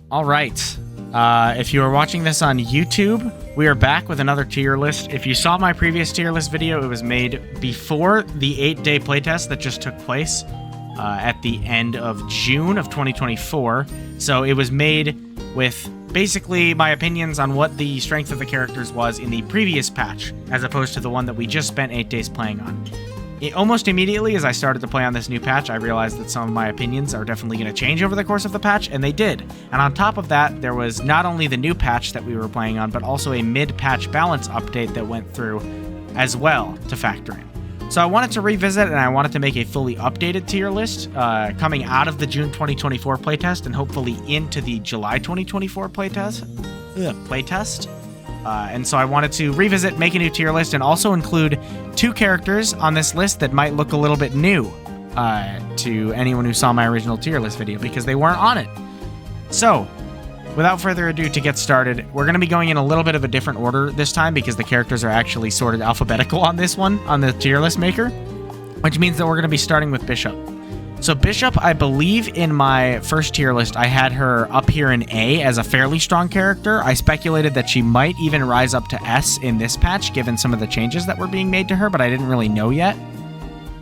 All right. If you are watching this on YouTube, we are back with another tier list. If you saw my previous tier list video, it was made before the 8-day playtest that just took place at the end of June of 2024. So it was made with basically my opinions on what the strength of the characters was in the previous patch, as opposed to the one that we just spent 8 days playing on. Almost immediately as I started to play on this new patch, I realized that some of my opinions are definitely going to change over the course of the patch, and they did. And on top of that, there was not only the new patch that we were playing on, but also a mid-patch balance update that went through as well to factor in. So I wanted to revisit, and I wanted to make a fully updated tier list coming out of the June 2024 playtest and hopefully into the July 2024 playtest. And so I wanted to revisit, make a new tier list, and also include 2 characters on this list that might look a little bit new to anyone who saw my original tier list video, because they weren't on it. So, without further ado, to get started, we're going to be going in a little bit of a different order this time, because the characters are actually sorted alphabetical on this one, on the tier list maker, which means that we're going to be starting with Bishop. So Bishop, I believe in my first tier list, I had her up here in A as a fairly strong character. I speculated that she might even rise up to S in this patch, given some of the changes that were being made to her, but I didn't really know yet.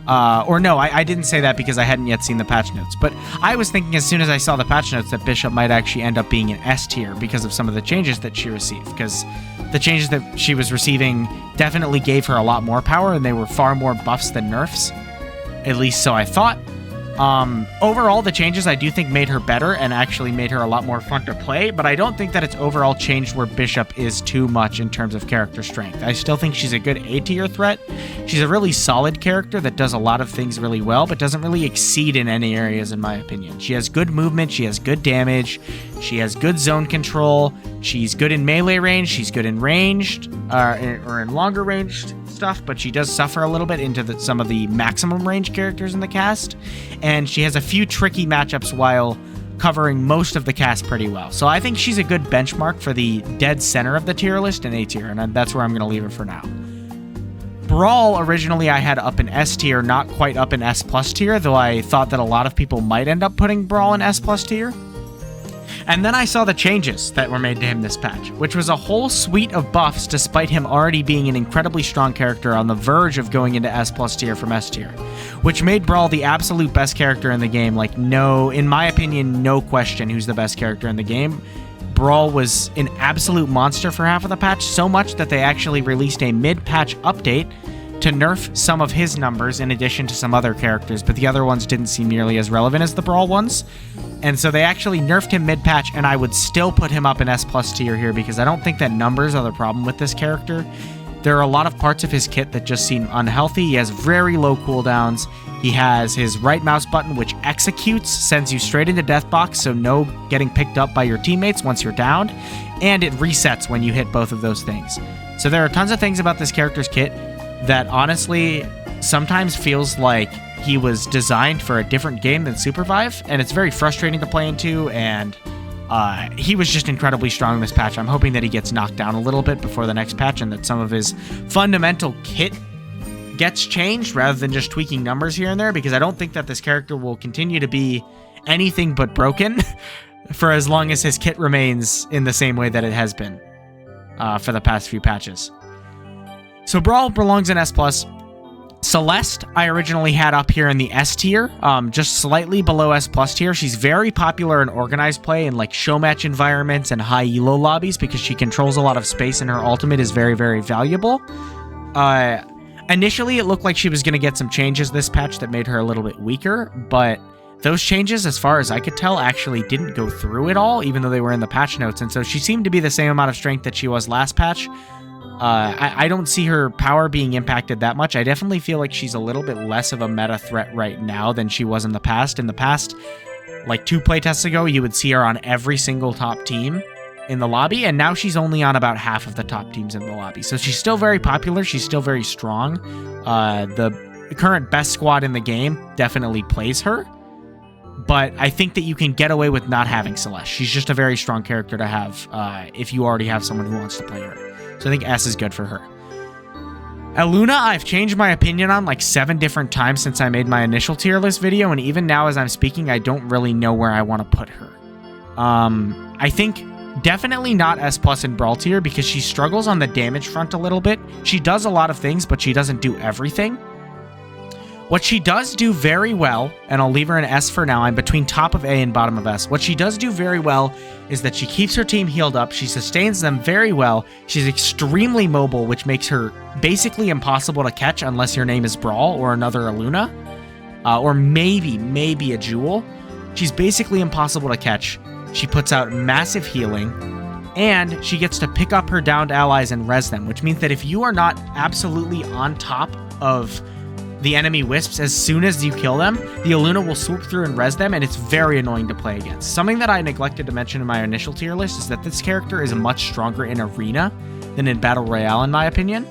Or no, I didn't say that because I hadn't yet seen the patch notes. But I was thinking as soon as I saw the patch notes that Bishop might actually end up being an S tier because of some of the changes that she received. Because the changes that she was receiving definitely gave her a lot more power, and they were far more buffs than nerfs. At least so I thought. Overall, the changes I do think made her better and actually made her a lot more fun to play, but I don't think that it's overall changed where Bishop is too much in terms of character strength. I still think she's a good A-tier threat. She's a really solid character that does a lot of things really well, but doesn't really exceed in any areas, in my opinion. She has good movement, she has good damage, she has good zone control, she's good in melee range, she's good in ranged, or in longer ranged stuff, but she does suffer a little bit into some of the maximum range characters in the cast, and she has a few tricky matchups while covering most of the cast pretty well. So I think she's a good benchmark for the dead center of the tier list in A tier, and that's where I'm going to leave her for now. Brall, originally I had up in S tier, not quite up in S plus tier, though I thought that a lot of people might end up putting Brall in S plus tier. And then I saw the changes that were made to him this patch, which was a whole suite of buffs despite him already being an incredibly strong character on the verge of going into S plus tier from S tier, which made Brall the absolute best character in the game. Like, no, in my opinion, no question who's the best character in the game. Brall was an absolute monster for half of the patch, so much that they actually released a mid-patch update to nerf some of his numbers in addition to some other characters, but the other ones didn't seem nearly as relevant as the Brall ones. And so they actually nerfed him mid-patch, and I would still put him up in S plus tier here because I don't think that numbers are the problem with this character. There are a lot of parts of his kit that just seem unhealthy. He has very low cooldowns. He has his right mouse button, which executes, sends you straight into death box, so no getting picked up by your teammates once you're downed, and it resets when you hit both of those things. So there are tons of things about this character's kit that honestly sometimes feels like he was designed for a different game than SUPERVIVE, and it's very frustrating to play into, and he was just incredibly strong in this patch. I'm hoping that he gets knocked down a little bit before the next patch and that some of his fundamental kit gets changed rather than just tweaking numbers here and there, because I don't think that this character will continue to be anything but broken for as long as his kit remains in the same way that it has been for the past few patches. So Brall belongs in S+. Celeste, I originally had up here in the S tier, just slightly below S+ tier. She's very popular in organized play in like show match environments and high elo lobbies because she controls a lot of space and her ultimate is very, very valuable. Initially, it looked like she was going to get some changes this patch that made her a little bit weaker, but those changes, as far as I could tell, actually didn't go through at all, even though they were in the patch notes, and so she seemed to be the same amount of strength that she was last patch. I don't see her power being impacted that much. I definitely feel like she's a little bit less of a meta threat right now than she was in the past. In the past, like 2 playtests ago, you would see her on every single top team in the lobby, and now she's only on about half of the top teams in the lobby. So she's still very popular. She's still very strong. The current best squad in the game definitely plays her, but I think that you can get away with not having Celeste. She's just a very strong character to have if you already have someone who wants to play her. So I think S is good for her. Elluna, I've changed my opinion on like 7 different times since I made my initial tier list video, and even now as I'm speaking, I don't really know where I want to put her. I think definitely not S+ in Brawl tier because she struggles on the damage front a little bit. She does a lot of things, but she doesn't do everything. What she does do very well, and I'll leave her in S for now, I'm between top of A and bottom of S. What she does do very well is that she keeps her team healed up, she sustains them very well, she's extremely mobile, which makes her basically impossible to catch unless your name is Brall or another Elluna, or maybe a Joule. She's basically impossible to catch. She puts out massive healing, and she gets to pick up her downed allies and res them, which means that if you are not absolutely on top of the enemy wisps as soon as you kill them, the Elluna will swoop through and res them, and it's very annoying to play against. Something that I neglected to mention in my initial tier list is that this character is much stronger in Arena than in Battle Royale, in my opinion.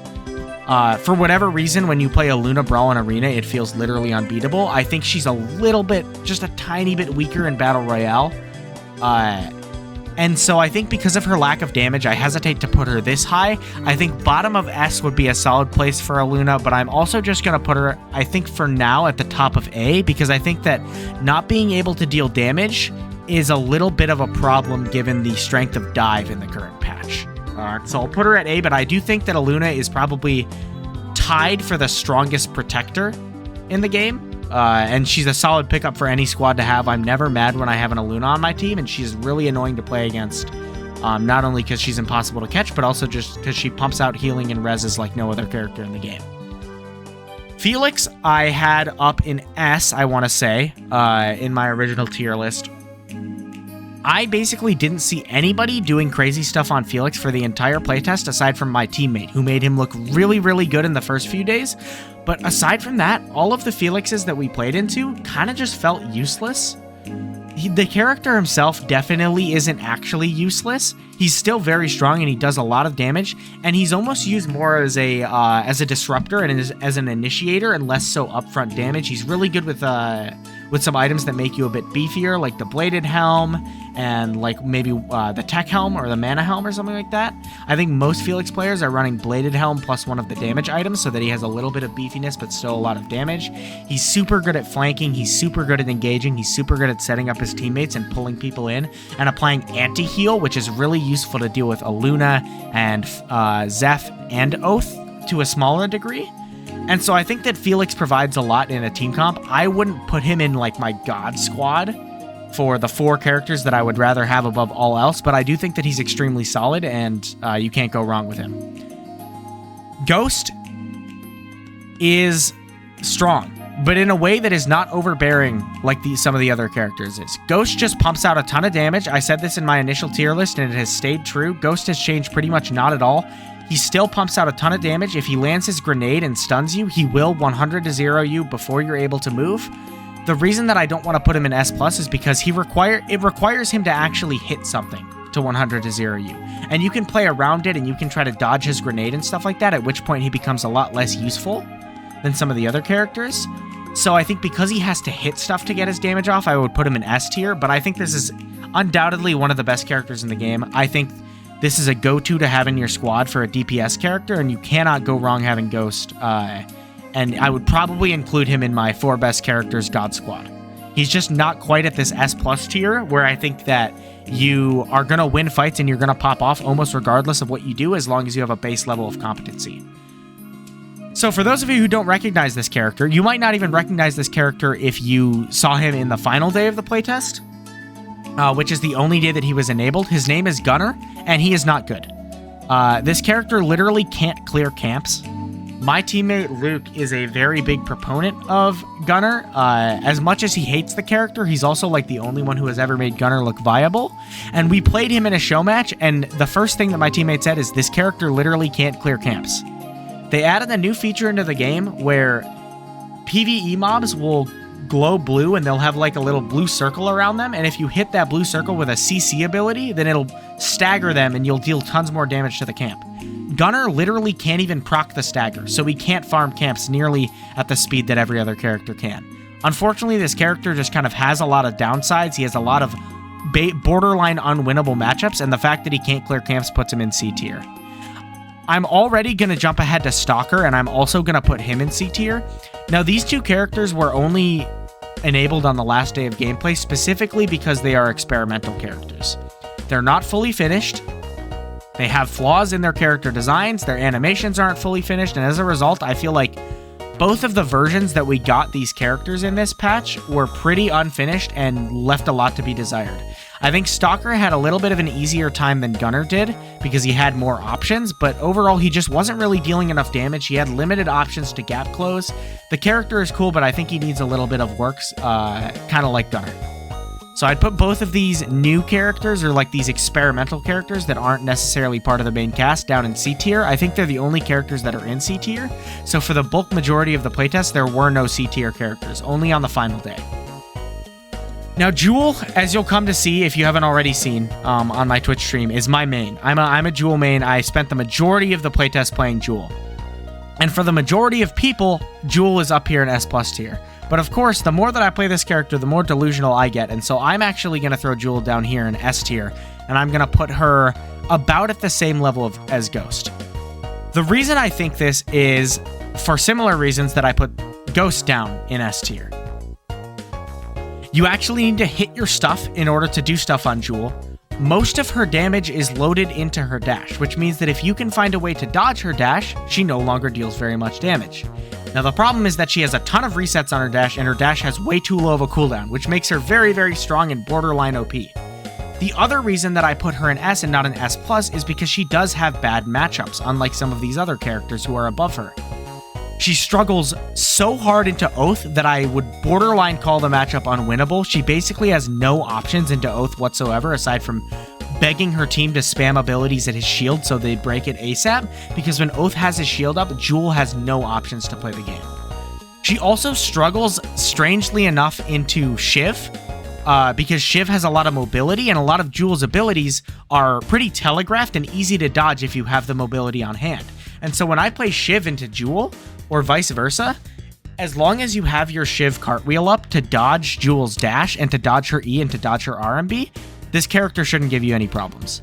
For whatever reason, when you play Elluna Brawl in Arena, it feels literally unbeatable. I think she's a little bit, just a tiny bit weaker in Battle Royale. And so I think because of her lack of damage, I hesitate to put her this high. I think bottom of S would be a solid place for Elluna, but I'm also just going to put her, I think for now, at the top of A, because I think that not being able to deal damage is a little bit of a problem given the strength of dive in the current patch. So I'll put her at A, but I do think that Elluna is probably tied for the strongest protector in the game. And she's a solid pickup for any squad to have. I'm never mad when I have an Elluna on my team, and she's really annoying to play against. Not only because she's impossible to catch, but also just because she pumps out healing and reses like no other character in the game. Felix, I had up in S, I want to say, in my original tier list. I basically didn't see anybody doing crazy stuff on Felix for the entire playtest aside from my teammate, who made him look really, really good in the first few days. But aside from that, all of the Felixes that we played into kind of just felt useless. The character himself definitely isn't actually useless. He's still very strong and he does a lot of damage, and he's almost used more as a disruptor and as an initiator and less so upfront damage. He's really good with some items that make you a bit beefier, like the bladed helm and like maybe the tech helm or the mana helm or something like that. I think most Felix players are running bladed helm plus one of the damage items so that he has a little bit of beefiness but still a lot of damage. He's super good at flanking, he's super good at engaging, he's super good at setting up his teammates and pulling people in and applying anti-heal, which is really useful to deal with Elluna and Zeph and Oath to a smaller degree. And so I think that Felix provides a lot in a team comp. I wouldn't put him in like my god squad for the 4 characters that I would rather have above all else, but I do think that he's extremely solid and you can't go wrong with him. Ghost is strong, but in a way that is not overbearing like some of the other characters is. Ghost just pumps out a ton of damage. I said this in my initial tier list and it has stayed true. Ghost has changed pretty much not at all. He still pumps out a ton of damage. If he lands his grenade and stuns you, he will 100 to 0 you before you're able to move. The reason that I don't want to put him in S+ is because it requires him to actually hit something to 100 to 0 you. And you can play around it and you can try to dodge his grenade and stuff like that, at which point he becomes a lot less useful than some of the other characters. So I think because he has to hit stuff to get his damage off, I would put him in S tier, but I think this is undoubtedly one of the best characters in the game. I think this is a go-to to have in your squad for a DPS character, and you cannot go wrong having Ghost. And I would probably include him in my 4 best characters God squad. He's just not quite at this S+ tier, where I think that you are going to win fights and you're going to pop off almost regardless of what you do, as long as you have a base level of competency. So for those of you who don't recognize this character, you might not even recognize this character if you saw him in the final day of the playtest, which is the only day that he was enabled. His name is Gunner, and he is not good. This character literally can't clear camps. My teammate Luke is a very big proponent of Gunner. As much as he hates the character, he's also like the only one who has ever made Gunner look viable. And we played him in a show match, and the first thing that my teammate said is this character literally can't clear camps. They added a new feature into the game where PvE mobs will glow blue and they'll have like a little blue circle around them, and if you hit that blue circle with a CC ability, then it'll stagger them and you'll deal tons more damage to the camp. Gunner literally can't even proc the stagger, so he can't farm camps nearly at the speed that every other character can. Unfortunately, this character just kind of has a lot of downsides. He has a lot of borderline unwinnable matchups, and the fact that he can't clear camps puts him in C tier. I'm already going to jump ahead to Stalker, and I'm also going to put him in C tier. Now, these two characters were only enabled on the last day of gameplay, specifically because they are experimental characters. They're not fully finished. They have flaws in their character designs. Their animations aren't fully finished. And as a result, I feel like both of the versions that we got these characters in this patch were pretty unfinished and left a lot to be desired. I think Stalker had a little bit of an easier time than Gunner did because he had more options, but overall he just wasn't really dealing enough damage. He had limited options to gap close. The character is cool, but I think he needs a little bit of works, kind of like Gunner. So I'd put both of these new characters, or like these experimental characters that aren't necessarily part of the main cast, down in C tier. I think they're the only characters that are in C tier. So for the bulk majority of the playtest, there were no C tier characters, only on the final day. Now, Joule, as you'll come to see if you haven't already seen on my Twitch stream, is my main. I'm a Joule main. I spent the majority of the playtest playing Joule. And for the majority of people, Joule is up here in S+ tier. But of course, the more that I play this character, the more delusional I get. And so I'm actually going to throw Joule down here in S tier. And I'm going to put her about at the same level as Ghost. The reason I think this is for similar reasons that I put Ghost down in S tier. You actually need to hit your stuff in order to do stuff on Joule. Most of her damage is loaded into her dash, which means that if you can find a way to dodge her dash, she no longer deals very much damage. Now, the problem is that she has a ton of resets on her dash, and her dash has way too low of a cooldown, which makes her very, very strong and borderline OP. The other reason that I put her in S and not in S+ is because she does have bad matchups, unlike some of these other characters who are above her. She struggles so hard into Oath that I would borderline call the matchup unwinnable. She basically has no options into Oath whatsoever, aside from begging her team to spam abilities at his shield so they break it ASAP, because when Oath has his shield up, Joule has no options to play the game. She also struggles, strangely enough, into Shiv, because Shiv has a lot of mobility, and a lot of Joule's abilities are pretty telegraphed and easy to dodge if you have the mobility on hand. And so when I play Shiv into Joule, or vice versa, as long as you have your Shiv cartwheel up to dodge Joule's dash and to dodge her E and to dodge her RMB, this character shouldn't give you any problems.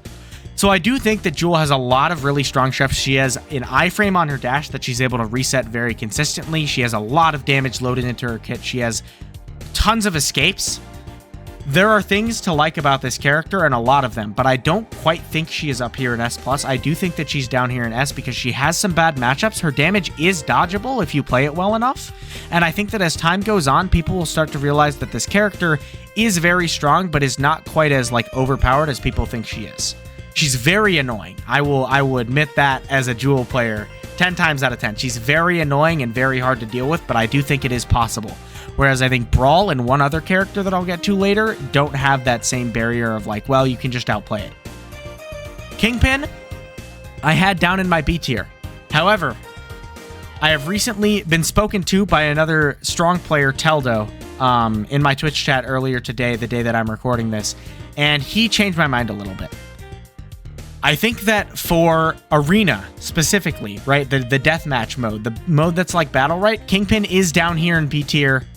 So I do think that Joule has a lot of really strong chefs. She has an iframe on her dash that she's able to reset very consistently. She has a lot of damage loaded into her kit. She has tons of escapes. There are things to like about this character, and a lot of them, but I don't quite think she is up here in S+. I do think that she's down here in S because she has some bad matchups. Her damage is dodgeable if you play it well enough, and I think that as time goes on, people will start to realize that this character is very strong, but is not quite as overpowered as people think she is. She's very annoying. I will admit that as a Joule player 10 times out of 10. She's very annoying and very hard to deal with, but I do think it is possible. Whereas I think Brall and one other character that I'll get to later don't have that same barrier of well, you can just outplay it. Kingpin, I had down in my B tier. However, I have recently been spoken to by another strong player, Teldo, in my Twitch chat earlier today, the day that I'm recording this, and he changed my mind a little bit. I think that for Arena specifically, right, the deathmatch mode, the mode that's like battle, right, Kingpin is down here in B tier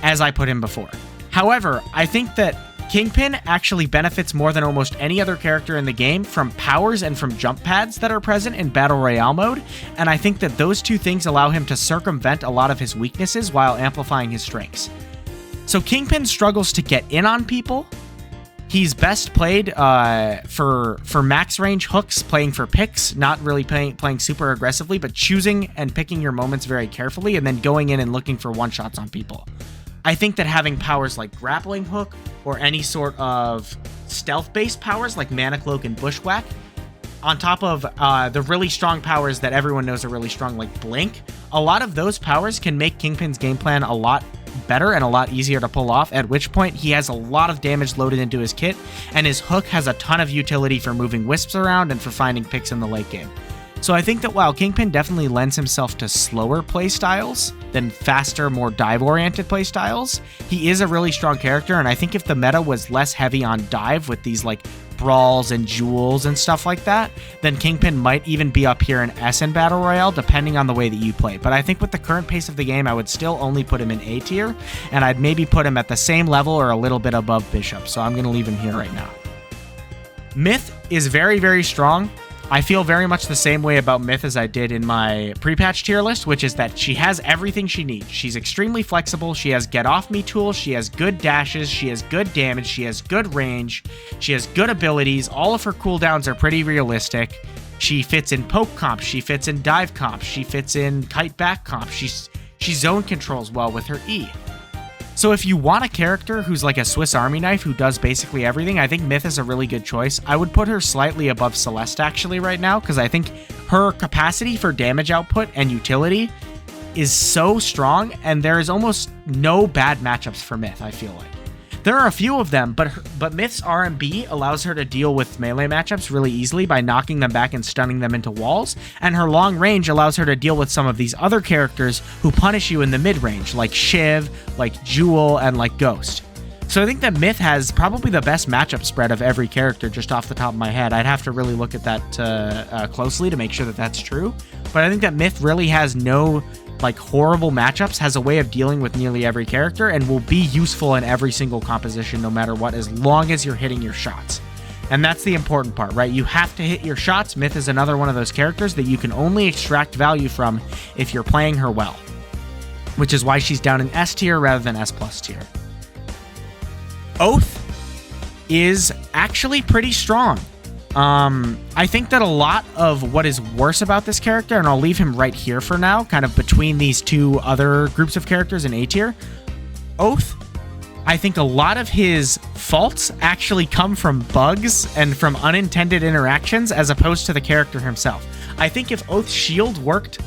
as I put him before. However, I think that Kingpin actually benefits more than almost any other character in the game from powers and from jump pads that are present in Battle Royale mode, and I think that those two things allow him to circumvent a lot of his weaknesses while amplifying his strengths. So Kingpin struggles to get in on people. He's best played for max range hooks, playing for picks, not really playing super aggressively, but choosing and picking your moments very carefully and then going in and looking for one-shots on people. I think that having powers like Grappling Hook or any sort of stealth-based powers like Mana Cloak and Bushwhack, on top of the really strong powers that everyone knows are really strong like Blink, a lot of those powers can make Kingpin's game plan a lot better and a lot easier to pull off, at which point he has a lot of damage loaded into his kit, and his hook has a ton of utility for moving wisps around and for finding picks in the late game. So I think that while Kingpin definitely lends himself to slower playstyles than faster, more dive-oriented playstyles, he is a really strong character, and I think if the meta was less heavy on dive with these brawls and Joules and stuff like that, then Kingpin might even be up here in S in Battle Royale, depending on the way that you play. But I think with the current pace of the game, I would still only put him in A tier, and I'd maybe put him at the same level or a little bit above Bishop, so I'm going to leave him here right now. Myth is very, very strong. I feel very much the same way about Myth as I did in my pre-patch tier list, which is that she has everything she needs. She's extremely flexible. She has get off me tools. She has good dashes. She has good damage. She has good range. She has good abilities. All of her cooldowns are pretty realistic. She fits in poke comp. She fits in dive comp. She fits in kite back comp. She zone controls well with her E. So if you want a character who's like a Swiss Army knife who does basically everything, I think Myth is a really good choice. I would put her slightly above Celeste actually right now, because I think her capacity for damage output and utility is so strong, and there is almost no bad matchups for Myth, I feel like. There are a few of them, but Myth's RMB allows her to deal with melee matchups really easily by knocking them back and stunning them into walls, and her long range allows her to deal with some of these other characters who punish you in the mid-range, like Shiv, like Joule, and like Ghost. So I think that Myth has probably the best matchup spread of every character just off the top of my head. I'd have to really look at that closely to make sure that that's true, but I think that Myth really has no like horrible matchups, has a way of dealing with nearly every character, and will be useful in every single composition no matter what, as long as you're hitting your shots. And that's the important part, right? You have to hit your shots. Myth is another one of those characters that you can only extract value from if you're playing her well, which is why she's down in S tier rather than S plus tier. Oath is actually pretty strong. I think that a lot of what is worse about this character, and I'll leave him right here for now, kind of between these two other groups of characters in A tier, Oath, I think a lot of his faults actually come from bugs and from unintended interactions as opposed to the character himself. I think if Oath's shield worked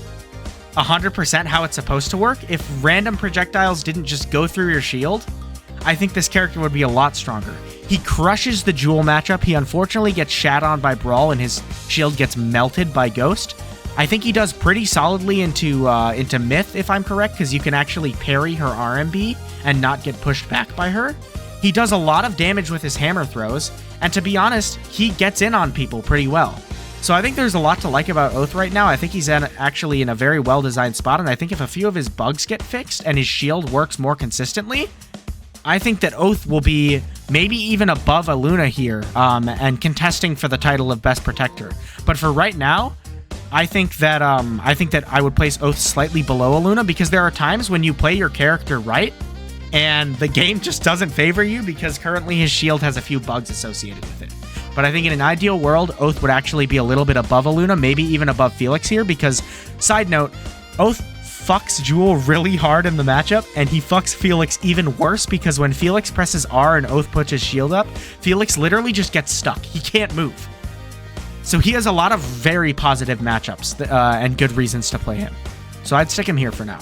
100% how it's supposed to work, if random projectiles didn't just go through your shield, I think this character would be a lot stronger. He crushes the Joule matchup. He unfortunately gets shat on by Brall, and his shield gets melted by Ghost. I think he does pretty solidly into Myth, if I'm correct, because you can actually parry her RMB and not get pushed back by her. He does a lot of damage with his hammer throws, and to be honest, he gets in on people pretty well. So I think there's a lot to like about Oath right now. I think he's actually in a very well-designed spot, and I think if a few of his bugs get fixed and his shield works more consistently, I think that Oath will be maybe even above Elluna here, and contesting for the title of Best Protector. But for right now, I think that I would place Oath slightly below Elluna, because there are times when you play your character right, and the game just doesn't favor you because currently his shield has a few bugs associated with it. But I think in an ideal world, Oath would actually be a little bit above Elluna, maybe even above Felix here, because, side note, Oath fucks Joule really hard in the matchup, and he fucks Felix even worse, because when Felix presses R and Oath puts his shield up, Felix literally just gets stuck. He can't move. So he has a lot of very positive matchups and good reasons to play him. So I'd stick him here for now.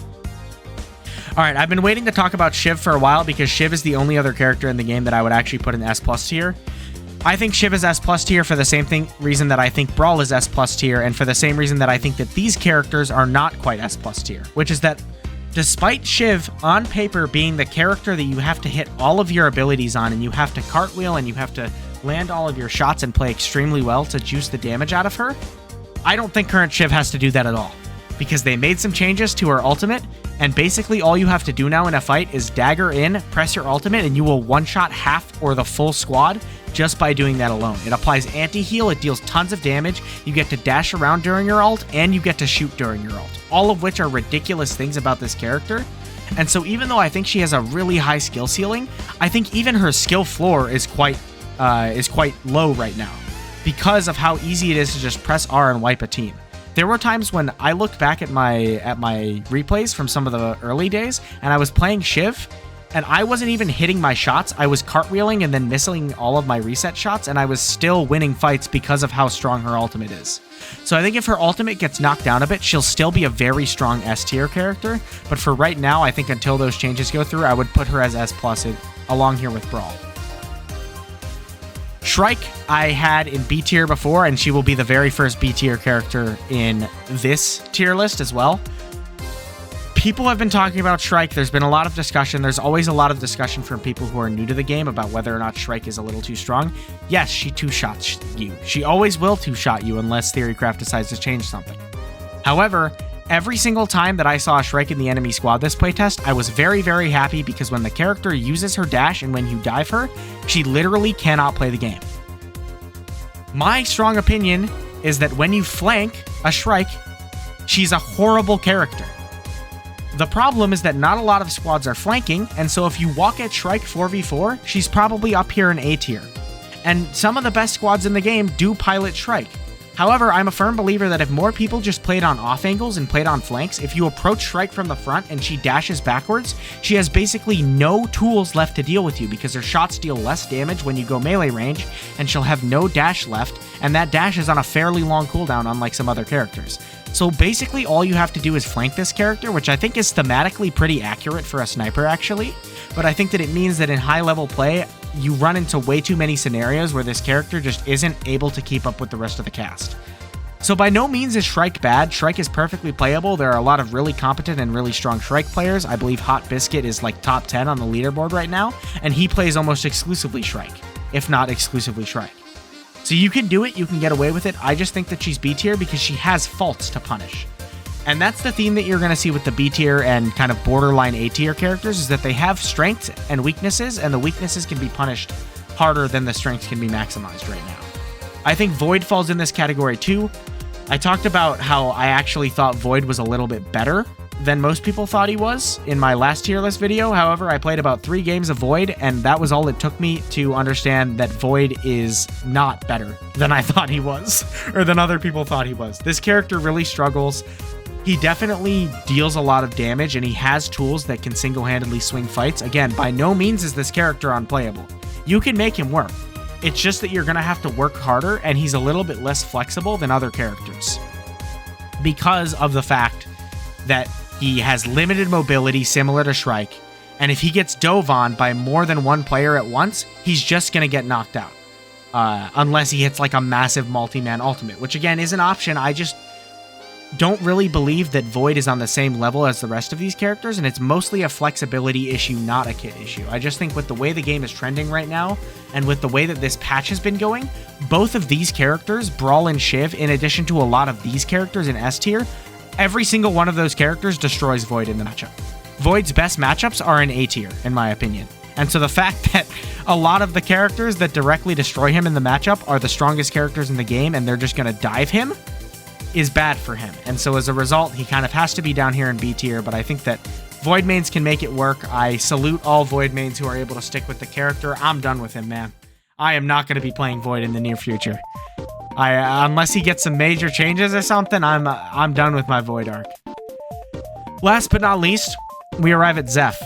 Alright, I've been waiting to talk about Shiv for a while, because Shiv is the only other character in the game that I would actually put in S plus tier. I think Shiv is S plus tier for the same reason that I think Brall is S plus tier, and for the same reason that I think that these characters are not quite S plus tier, which is that despite Shiv on paper being the character that you have to hit all of your abilities on, and you have to cartwheel and you have to land all of your shots and play extremely well to juice the damage out of her, I don't think current Shiv has to do that at all, because they made some changes to her ultimate, and basically all you have to do now in a fight is dagger in, press your ultimate, and you will one-shot half or the full squad just by doing that alone. It applies anti-heal, it deals tons of damage, you get to dash around during your ult, and you get to shoot during your ult. All of which are ridiculous things about this character. And so even though I think she has a really high skill ceiling, I think even her skill floor is quite low right now, because of how easy it is to just press R and wipe a team. There were times when I looked back at my replays from some of the early days, and I was playing Shiv, and I wasn't even hitting my shots. I was cartwheeling and then missing all of my reset shots, and I was still winning fights because of how strong her ultimate is. So I think if her ultimate gets knocked down a bit, she'll still be a very strong S tier character, but for right now, I think until those changes go through, I would put her as S plus along here with Brall. Shrike I had in B tier before, and she will be the very first B tier character in this tier list as well. People have been talking about Shrike. There's been a lot of discussion. There's always a lot of discussion from people who are new to the game about whether or not Shrike is a little too strong. Yes, she two-shots you. She always will two-shot you unless Theorycraft decides to change something. However, every single time that I saw a Shrike in the enemy squad this playtest, I was very, very happy, because when the character uses her dash and when you dive her, she literally cannot play the game. My strong opinion is that when you flank a Shrike, she's a horrible character. The problem is that not a lot of squads are flanking, and so if you walk at Shrike 4v4, she's probably up here in A tier. And some of the best squads in the game do pilot Shrike. However, I'm a firm believer that if more people just played on off angles and played on flanks, if you approach Shrike from the front and she dashes backwards, she has basically no tools left to deal with you because her shots deal less damage when you go melee range, and she'll have no dash left, and that dash is on a fairly long cooldown unlike some other characters. So basically all you have to do is flank this character, which I think is thematically pretty accurate for a sniper actually, but I think that it means that in high level play, you run into way too many scenarios where this character just isn't able to keep up with the rest of the cast. So by no means is Shrike bad. Shrike is perfectly playable. There are a lot of really competent and really strong Shrike players. I believe Hot Biscuit is like top 10 on the leaderboard right now, and he plays almost exclusively Shrike, if not exclusively Shrike. So you can do it, you can get away with it. I just think that she's B tier because she has faults to punish. And that's the theme that you're going to see with the B tier and kind of borderline A tier characters, is that they have strengths and weaknesses, and the weaknesses can be punished harder than the strengths can be maximized right now. I think Void falls in this category too. I talked about how I actually thought Void was a little bit better than most people thought he was in my last tier list video. However, I played about 3 games of Void, and that was all it took me to understand that Void is not better than I thought he was, or than other people thought he was. This character really struggles. He definitely deals a lot of damage, and he has tools that can single-handedly swing fights. Again, by no means is this character unplayable. You can make him work. It's just that you're going to have to work harder, and he's a little bit less flexible than other characters because of the fact that he has limited mobility similar to Shrike, and if he gets dove on by more than one player at once, he's just going to get knocked out. Unless he hits like a massive multi-man ultimate, which again is an option. I just don't really believe that Void is on the same level as the rest of these characters, and it's mostly a flexibility issue, not a kit issue. I just think with the way the game is trending right now, and with the way that this patch has been going, both of these characters, Brall and Shiv, in addition to a lot of these characters in S tier, every single one of those characters destroys Void in the matchup. Void's best matchups are in A tier, in my opinion. And so the fact that a lot of the characters that directly destroy him in the matchup are the strongest characters in the game, and they're just going to dive him, is bad for him. And so as a result, he kind of has to be down here in B tier, but I think that Void mains can make it work. I salute all Void mains who are able to stick with the character. I'm done with him, man. I am not going to be playing Void in the near future. Unless he gets some major changes or something, I'm done with my Void arc. Last but not least, we arrive at Zeph.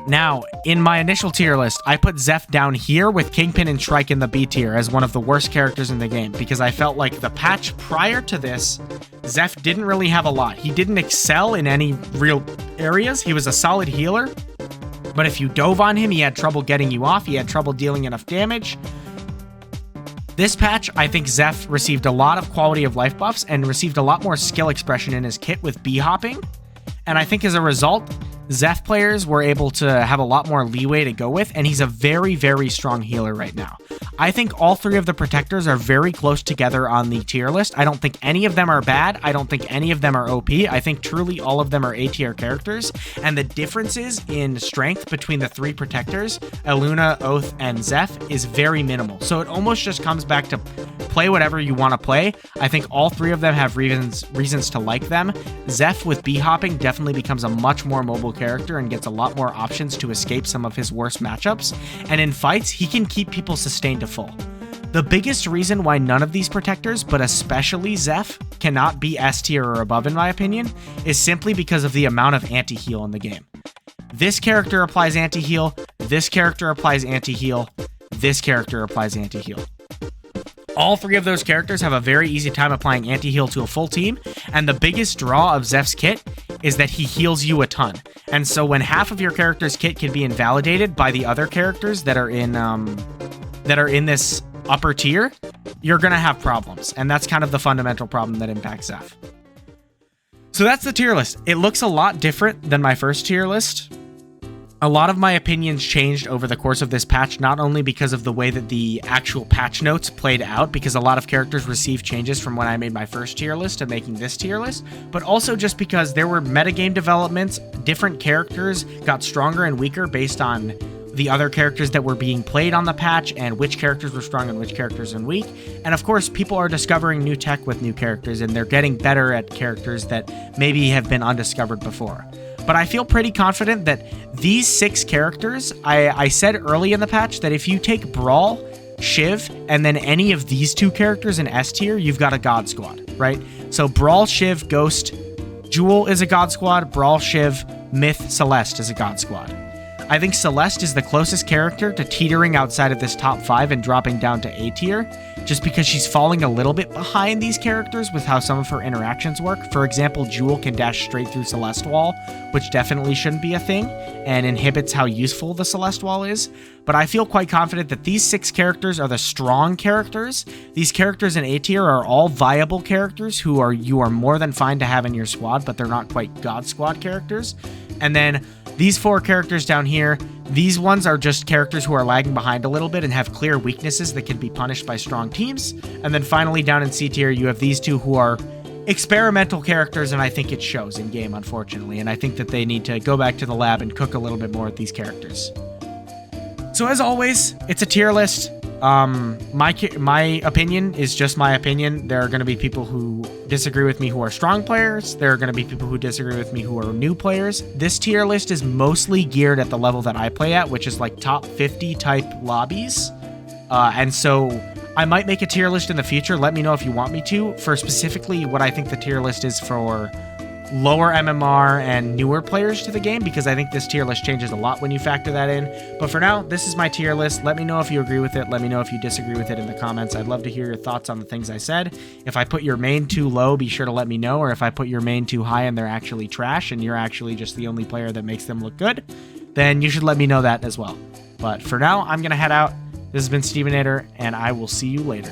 Now, in my initial tier list, I put Zeph down here with Kingpin and Shrike in the B tier as one of the worst characters in the game, because I felt like the patch prior to this, Zeph didn't really have a lot. He didn't excel in any real areas. He was a solid healer, but if you dove on him, he had trouble getting you off. He had trouble dealing enough damage. This patch, I think Zeph received a lot of quality of life buffs and received a lot more skill expression in his kit with B-hopping. And I think as a result, Zeph players were able to have a lot more leeway to go with, and he's a very, very strong healer right now. I think all 3 of the protectors are very close together on the tier list. I don't think any of them are bad. I don't think any of them are OP. I think truly all of them are A tier characters, and the differences in strength between the 3 protectors, Elluna, Oath, and Zeph, is very minimal. So it almost just comes back to play whatever you want to play. I think all 3 of them have reasons to like them. Zeph with B-hopping definitely becomes a much more mobile character and gets a lot more options to escape some of his worst matchups, and in fights, he can keep people sustained to full. The biggest reason why none of these protectors, but especially Zeph, cannot be S tier or above in my opinion, is simply because of the amount of anti-heal in the game. This character applies anti-heal, this character applies anti-heal, this character applies anti-heal. All 3 of those characters have a very easy time applying anti-heal to a full team, and the biggest draw of Zeph's kit is that he heals you a ton. And so when half of your character's kit can be invalidated by the other characters that are in this upper tier, you're gonna have problems. And that's kind of the fundamental problem that impacts Zeph. So that's the tier list. It looks a lot different than my first tier list. A lot of my opinions changed over the course of this patch, not only because of the way that the actual patch notes played out, because a lot of characters received changes from when I made my first tier list to making this tier list, but also just because there were metagame developments, different characters got stronger and weaker based on the other characters that were being played on the patch and which characters were strong and which characters were weak. And of course, people are discovering new tech with new characters, and they're getting better at characters that maybe have been undiscovered before. But I feel pretty confident that these 6 characters, I said early in the patch that if you take Brall, Shiv, and then any of these 2 characters in S tier, you've got a God Squad, right? So Brall, Shiv, Ghost, Joule is a God Squad, Brall, Shiv, Myth, Celeste is a God Squad. I think Celeste is the closest character to teetering outside of this top 5 and dropping down to A tier, just because she's falling a little bit behind these characters with how some of her interactions work. For example, Joule can dash straight through Celeste Wall, which definitely shouldn't be a thing, and inhibits how useful the Celeste Wall is. But I feel quite confident that these 6 characters are the strong characters. These characters in A tier are all viable characters who you are more than fine to have in your squad, but they're not quite God Squad characters. And then these 4 characters down here, these ones are just characters who are lagging behind a little bit and have clear weaknesses that can be punished by strong teams. And then finally down in C tier, you have these 2 who are experimental characters, and I think it shows in game, unfortunately. And I think that they need to go back to the lab and cook a little bit more with these characters. So as always, it's a tier list. My opinion is just my opinion. There are going to be people who disagree with me who are strong players. There are going to be people who disagree with me who are new players. This tier list is mostly geared at the level that I play at, which is like top 50 type lobbies. And so I might make a tier list in the future. Let me know if you want me to, for specifically what I think the tier list is for lower MMR and newer players to the game, because I think this tier list changes a lot when you factor that in. But for now, this is my tier list. Let me know if you agree with it. Let me know if you disagree with it in the comments. I'd love to hear your thoughts on the things I said. If I put your main too low, be sure to let me know. Or if I put your main too high and they're actually trash and you're actually just the only player that makes them look good, then you should let me know that as well. But for now, I'm going to head out. This has been Stevenator, and I will see you later.